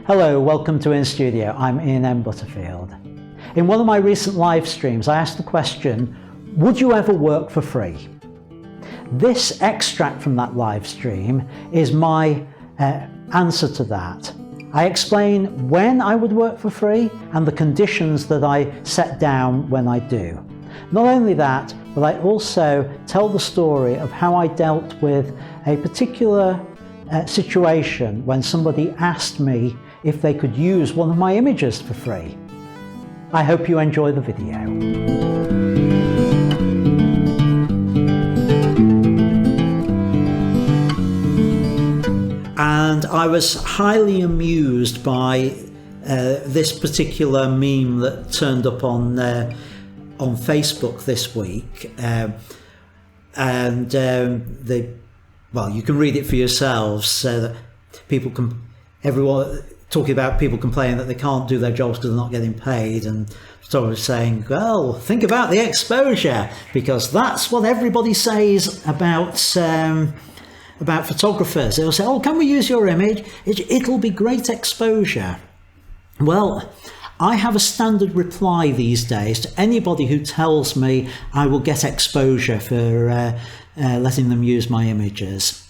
Hello, welcome to InStudio. I'm Ian Butterfield. In one of my recent live streams, I asked the question, would you ever work for free? This extract from that live stream is my answer to that. I explain when I would work for free and the conditions that I set down when I do. Not only that, but I also tell the story of how I dealt with a particular situation when somebody asked me if they could use one of my images for free. I hope you enjoy the video. And I was highly amused by this particular meme that turned up on Facebook this week, well, you can read it for yourselves. So that everyone talking about people complaining that they can't do their jobs because they're not getting paid, and sort of saying, well, think about the exposure, because that's what everybody says about photographers. They'll say, oh, can we use your image? It'll be great exposure. Well, I have a standard reply these days to anybody who tells me I will get exposure for letting them use my images.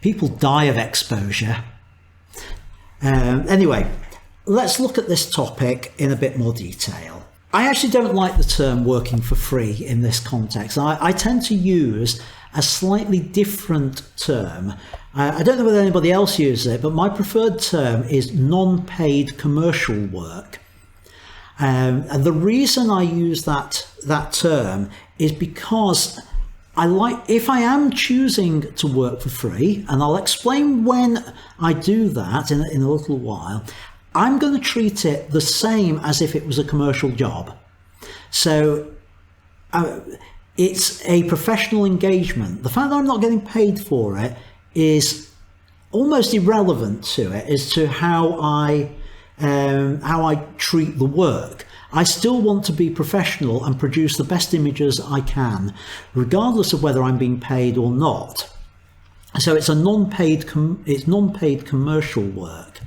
People die of exposure. Anyway, let's look at this topic in a bit more detail. I actually don't like the term working for free in this context. I tend to use a slightly different term. I don't know whether anybody else uses it, but my preferred term is non-paid commercial work. And the reason I use that term is because if I am choosing to work for free, and I'll explain when I do that in a little while, I'm going to treat it the same as if it was a commercial job. So it's a professional engagement. The fact that I'm not getting paid for it is almost irrelevant to it as to how I treat the work. I still want to be professional and produce the best images I can, regardless of whether I'm being paid or not. So it's non-paid commercial work.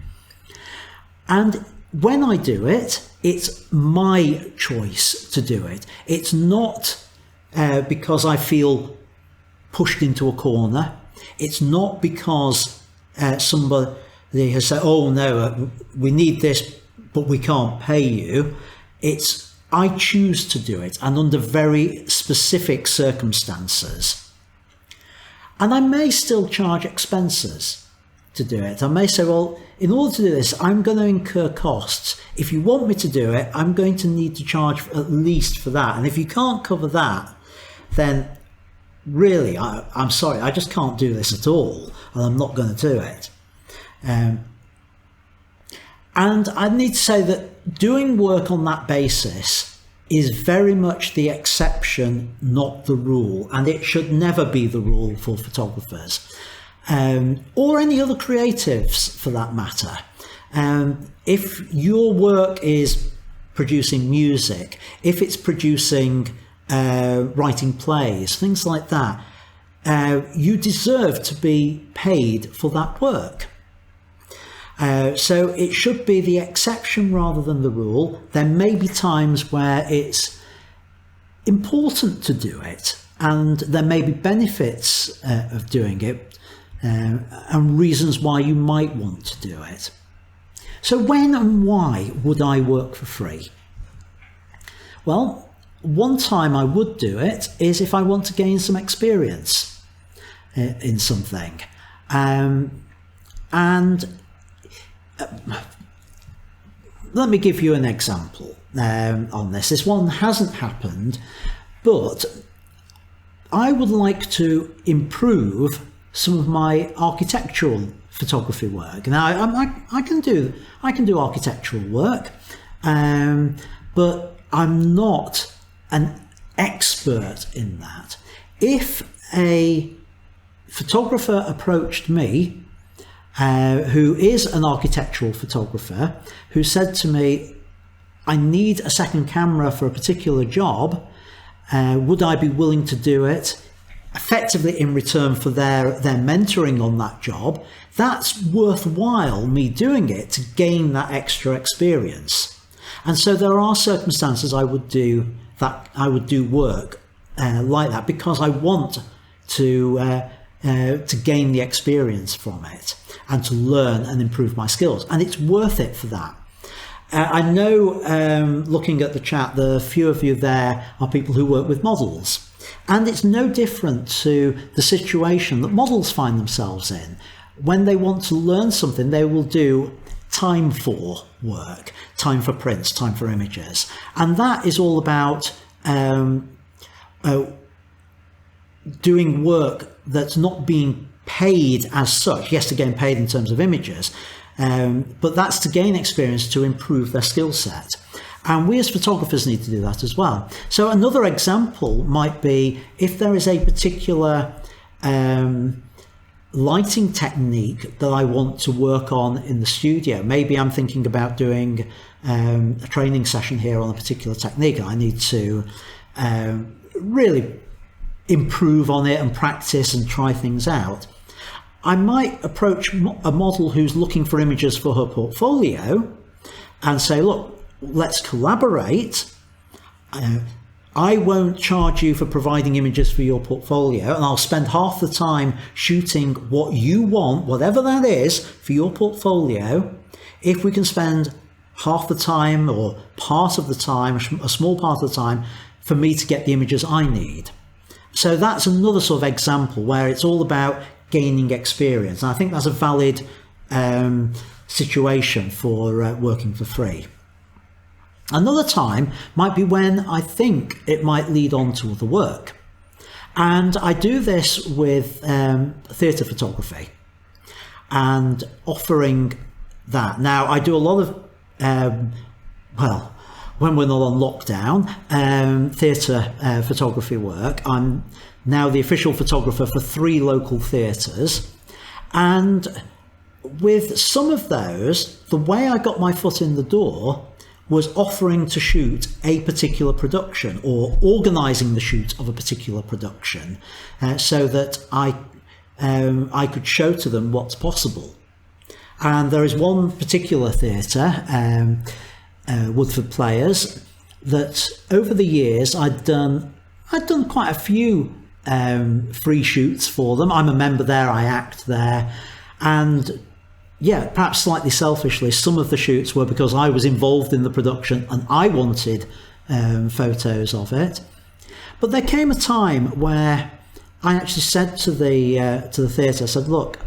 And when I do it, it's my choice to do it. It's not because I feel pushed into a corner. It's not because somebody has said, oh no, we need this, but we can't pay you. It's I choose to do it, and under very specific circumstances. And I may still charge expenses to do it. I may say, well, in order to do this, I'm going to incur costs. If you want me to do it, I'm going to need to charge at least for that. And if you can't cover that, then really, I'm sorry, I just can't do this at all, and I'm not going to do it. And I need to say that doing work on that basis is very much the exception, not the rule, and it should never be the rule for photographers, or any other creatives for that matter. If your work is producing music, if it's producing writing plays, things like that, you deserve to be paid for that work. So it should be the exception rather than the rule. There may be times where it's important to do it, and there may be benefits of doing it, and reasons why you might want to do it. So when and why would I work for free? Well, one time I would do it is if I want to gain some experience in something. Let me give you an example on this. This one hasn't happened, but I would like to improve some of my architectural photography work. Now, I can do architectural work, but I'm not an expert in that. If a photographer approached me, who is an architectural photographer, who said to me, I need a second camera for a particular job, would I be willing to do it effectively in return for their mentoring on that job, that's worthwhile me doing it to gain that extra experience. And so there are circumstances I would do work like that because I want to gain the experience from it and to learn and improve my skills, and it's worth it for that. I know, looking at the chat, the few of you there are people who work with models, and it's no different to the situation that models find themselves in. When they want to learn something, they will do time for work, time for prints, time for images, and that is all about doing work that's not being paid as such. Yes, to gain paid in terms of images, but that's to gain experience, to improve their skill set. And we as photographers need to do that as well. So another example might be if there is a particular lighting technique that I want to work on in the studio. Maybe I'm thinking about doing a training session here on a particular technique. I need to really improve on it and practice and try things out. I might approach a model who's looking for images for her portfolio and say, look, let's collaborate. I won't charge you for providing images for your portfolio, and I'll spend half the time shooting what you want, whatever that is, for your portfolio. If we can spend half the time or part of the time, a small part of the time, for me to get the images I need. So that's another sort of example where it's all about gaining experience. And I think that's a valid situation for working for free. Another time might be when I think it might lead on to other work. And I do this with theatre photography and offering that. Now, I do a lot of, when we're not on lockdown, theatre photography work. I'm now the official photographer for 3 local theatres. And with some of those, the way I got my foot in the door was offering to shoot a particular production or organising the shoot of a particular production so that I could show to them what's possible. And there is one particular theatre, Woodford Players, that over the years I'd done quite a few free shoots for them. I'm a member there, I act there, and yeah, perhaps slightly selfishly, some of the shoots were because I was involved in the production and I wanted photos of it. But there came a time where I actually said to the theatre, I said, look,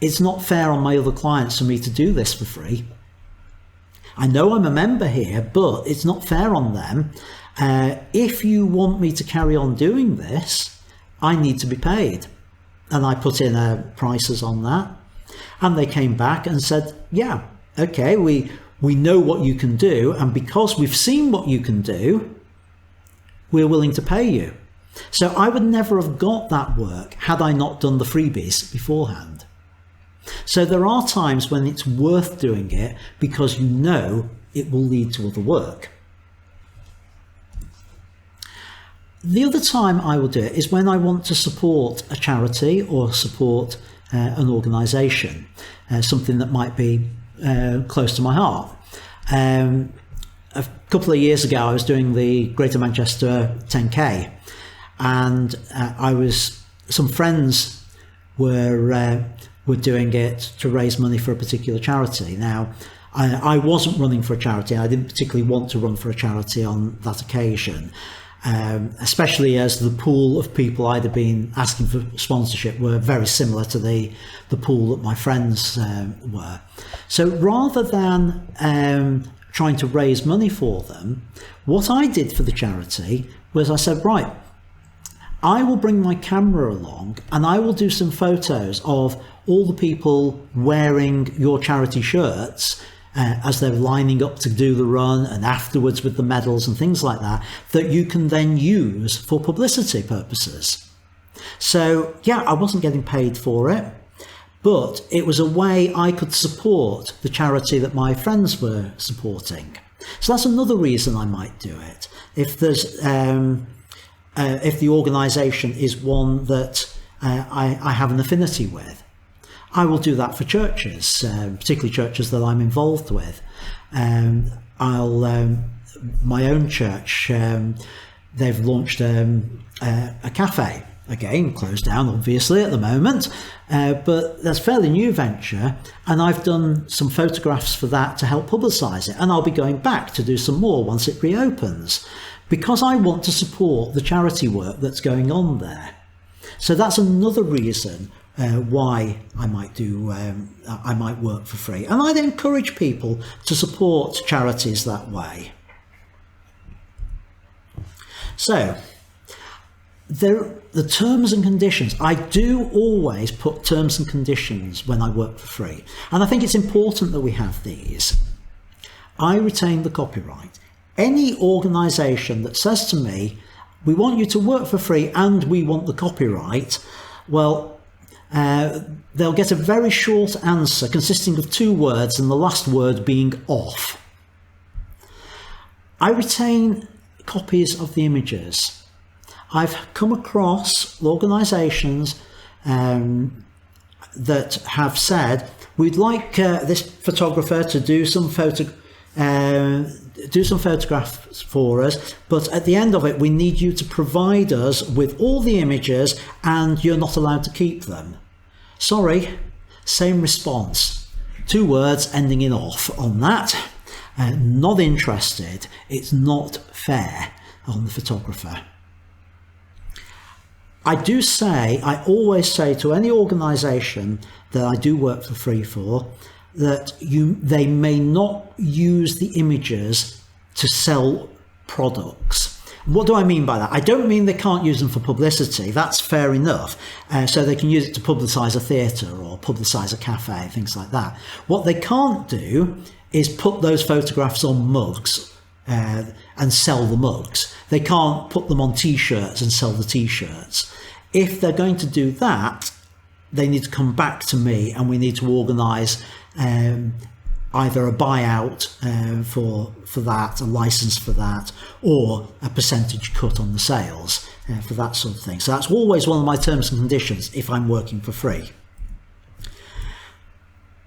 it's not fair on my other clients for me to do this for free. I know I'm a member here, but it's not fair on them. If you want me to carry on doing this, I need to be paid. And I put in prices on that. And they came back and said, yeah, okay, we know what you can do. And because we've seen what you can do, we're willing to pay you. So I would never have got that work had I not done the freebies beforehand. So there are times when it's worth doing it because you know it will lead to other work. The other time I will do it is when I want to support a charity or support an organisation, something that might be close to my heart. A couple of years ago I was doing the Greater Manchester 10K, and some friends were doing it to raise money for a particular charity. Now, I wasn't running for a charity. I didn't particularly want to run for a charity on that occasion, especially as the pool of people I'd have been asking for sponsorship were very similar to the pool that my friends were. So rather than trying to raise money for them, what I did for the charity was I said, right, I will bring my camera along and I will do some photos of all the people wearing your charity shirts as they're lining up to do the run and afterwards with the medals and things like that, that you can then use for publicity purposes. So yeah, I wasn't getting paid for it, but it was a way I could support the charity that my friends were supporting. So that's another reason I might do it. If there's if the organisation is one that I have an affinity with. I will do that for churches, particularly churches that I'm involved with. My own church, they've launched a cafe. Again, closed down obviously at the moment, but that's a fairly new venture, and I've done some photographs for that to help publicise it, and I'll be going back to do some more once it reopens, because I want to support the charity work that's going on there. So that's another reason why I might work for free, and I'd encourage people to support charities that way. So the terms and conditions, I do always put terms and conditions when I work for free, and I think it's important that we have these. I retain the copyright. Any organisation that says to me, we want you to work for free and we want the copyright, well, they'll get a very short answer consisting of 2 words and the last word being off. I retain copies of the images. I've come across organisations that have said, we'd like this photographer to do some photographs for us, but at the end of it we need you to provide us with all the images and you're not allowed to keep them. Sorry, same response. 2 words ending in off on that. Not interested. It's not fair on the photographer. I always say to any organisation that I do work for free for, that they may not use the images to sell products. What do I mean by that? I don't mean they can't use them for publicity. That's fair enough. So they can use it to publicise a theatre or publicise a cafe, things like that. What they can't do is put those photographs on mugs and sell the mugs. They can't put them on t-shirts and sell the t-shirts. If they're going to do that, they need to come back to me and we need to organise either a buyout for that, a license for that, or a percentage cut on the sales for that sort of thing. So that's always one of my terms and conditions if I'm working for free.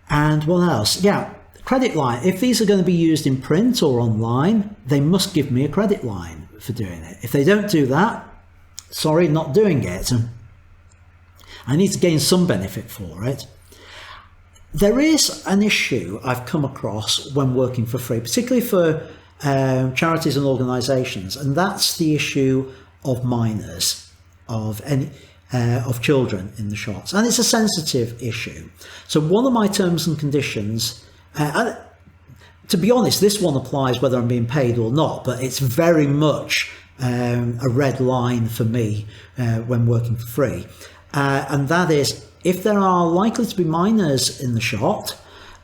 And what else? Yeah, credit line. If these are going to be used in print or online, they must give me a credit line for doing it. If they don't do that, sorry, not doing it. I need to gain some benefit for it. There is an issue I've come across when working for free, particularly for charities and organisations, and that's the issue of minors, of children in the shots, and it's a sensitive issue. So one of my terms and conditions, to be honest, this one applies whether I'm being paid or not, but it's very much a red line for me when working for free, and that is, if there are likely to be minors in the shot,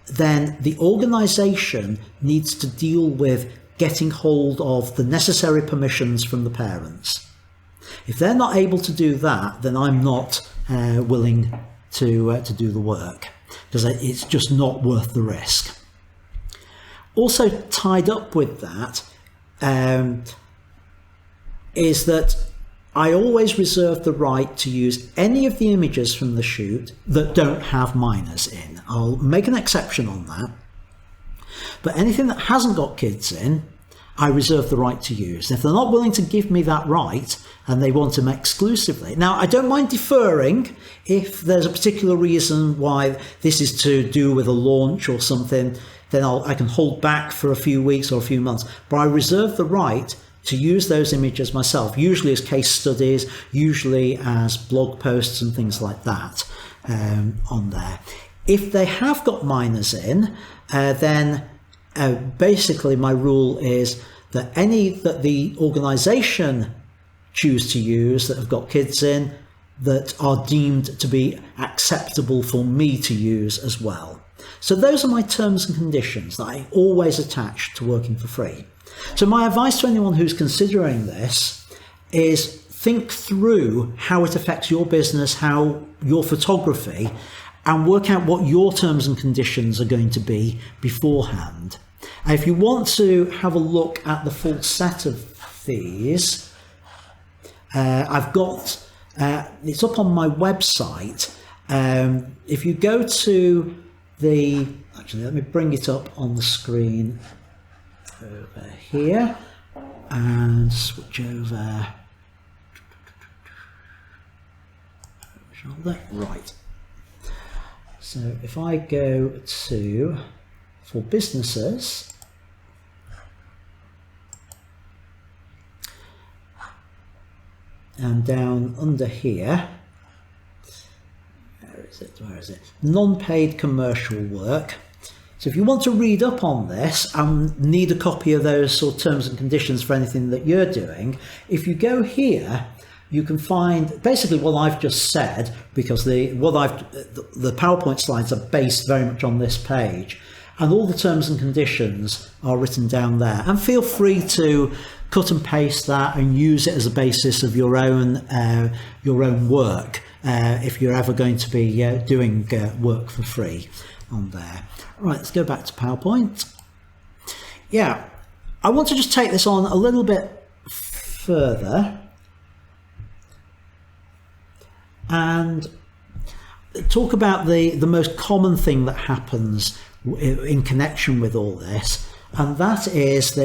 then the organisation needs to deal with getting hold of the necessary permissions from the parents. If they're not able to do that, then I'm not willing to do the work, because it's just not worth the risk. Also tied up with that is that I always reserve the right to use any of the images from the shoot that don't have minors in. I'll make an exception on that. But anything that hasn't got kids in, I reserve the right to use. If they're not willing to give me that right and they want them exclusively. Now, I don't mind deferring if there's a particular reason why this is to do with a launch or something, then I can hold back for a few weeks or a few months. But I reserve the right to use those images myself, usually as case studies, usually as blog posts and things like that on there. If they have got minors in, then basically my rule is that any that the organisation choose to use that have got kids in, that are deemed to be acceptable for me to use as well. So those are my terms and conditions that I always attach to working for free. So my advice to anyone who's considering this is think through how it affects your business, how your photography, and work out what your terms and conditions are going to be beforehand. And if you want to have a look at the full set of these, I've got, it's up on my website. If you go to the, actually let me bring it up on the screen over here and switch over. Right. So if I go to for businesses, and down under here, where is it? Non-paid commercial work. So if you want to read up on this and need a copy of those sort of terms and conditions for anything that you're doing, if you go here, you can find basically what I've just said, because the PowerPoint slides are based very much on this page, and all the terms and conditions are written down there. And feel free to cut and paste that and use it as a basis of your own work if you're ever going to be doing work for free on there. Right, let's go back to PowerPoint. Yeah, I want to just take this on a little bit further and talk about the most common thing that happens in connection with all this, and that is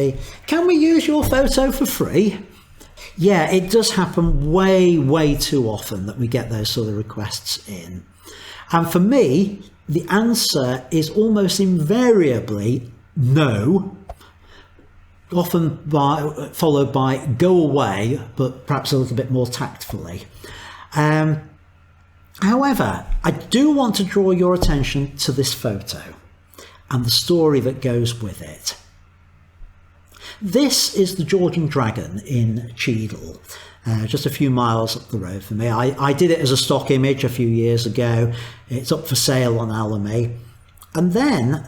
can we use your photo for free? Yeah, it does happen way too often that we get those sort of requests in. And for me, the answer is almost invariably no, often followed by go away, but perhaps a little bit more tactfully. However, I do want to draw your attention to this photo and the story that goes with it. This is the Georgian Dragon in Cheadle, just a few miles up the road from me. I did it as a stock image a few years ago. It's up for sale on Alamy. And then,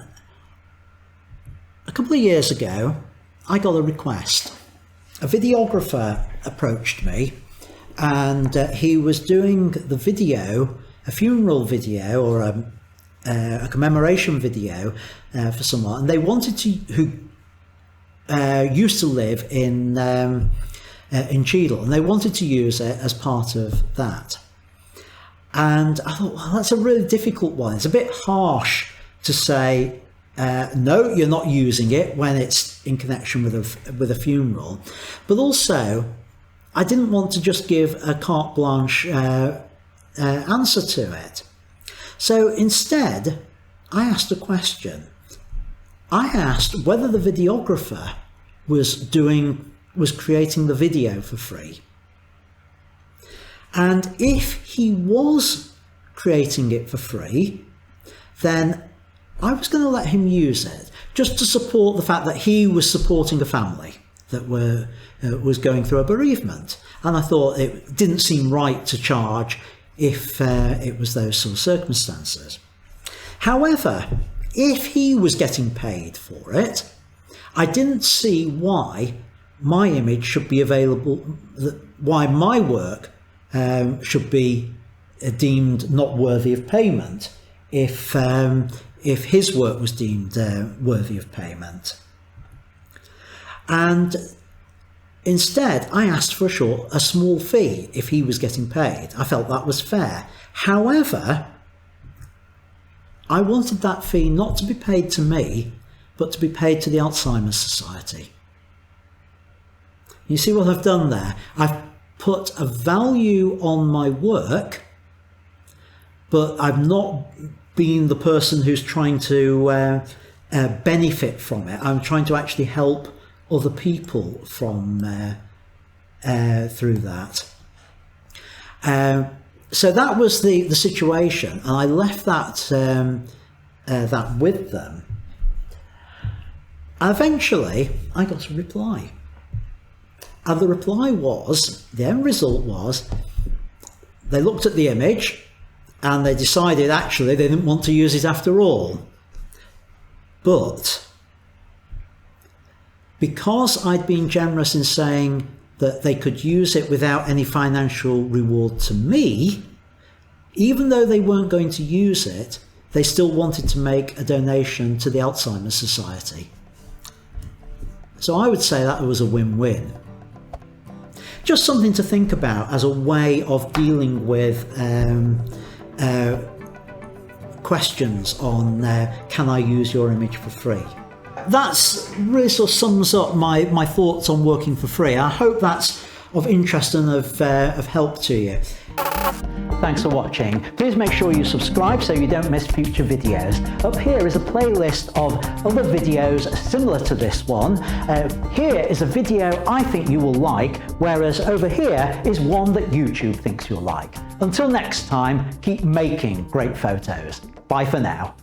a couple of years ago, I got a request. A videographer approached me, and he was doing the video, a funeral video or a commemoration video for someone, and they wanted to, who used to live in Cheadle, and they wanted to use it as part of that. And I thought, well, that's a really difficult one. It's a bit harsh to say, no, you're not using it when it's in connection with a funeral. But also, I didn't want to just give a carte blanche answer to it. So instead, I asked a question. I asked whether the videographer was creating the video for free. And if he was creating it for free, then I was going to let him use it, just to support the fact that he was supporting a family that was going through a bereavement. And I thought it didn't seem right to charge if it was those sort of circumstances. However, if he was getting paid for it, I didn't see why my image should be available, why my work should be deemed not worthy of payment if his work was deemed worthy of payment. And instead, I asked for a small fee if he was getting paid. I felt that was fair. However, I wanted that fee not to be paid to me, but to be paid to the Alzheimer's Society. You see what I've done there? I've put a value on my work, but I've not been the person who's trying to benefit from it. I'm trying to actually help other people from through that. So that was the situation, and I left that with them. And eventually, I got a reply. And the reply was, the end result was, they looked at the image and they decided actually they didn't want to use it after all. But because I'd been generous in saying that they could use it without any financial reward to me, even though they weren't going to use it, they still wanted to make a donation to the Alzheimer's Society. So I would say that was a win-win. just something to think about as a way of dealing with questions on can I use your image for free. That's really sort of sums up my thoughts on working for free. I hope that's of interest and of help to you. Thanks for watching. Please make sure you subscribe so you don't miss future videos. Up here is a playlist of other videos similar to this one. Here is a video I think you will like, whereas over here is one that YouTube thinks you'll like. Until next time, keep making great photos. Bye for now.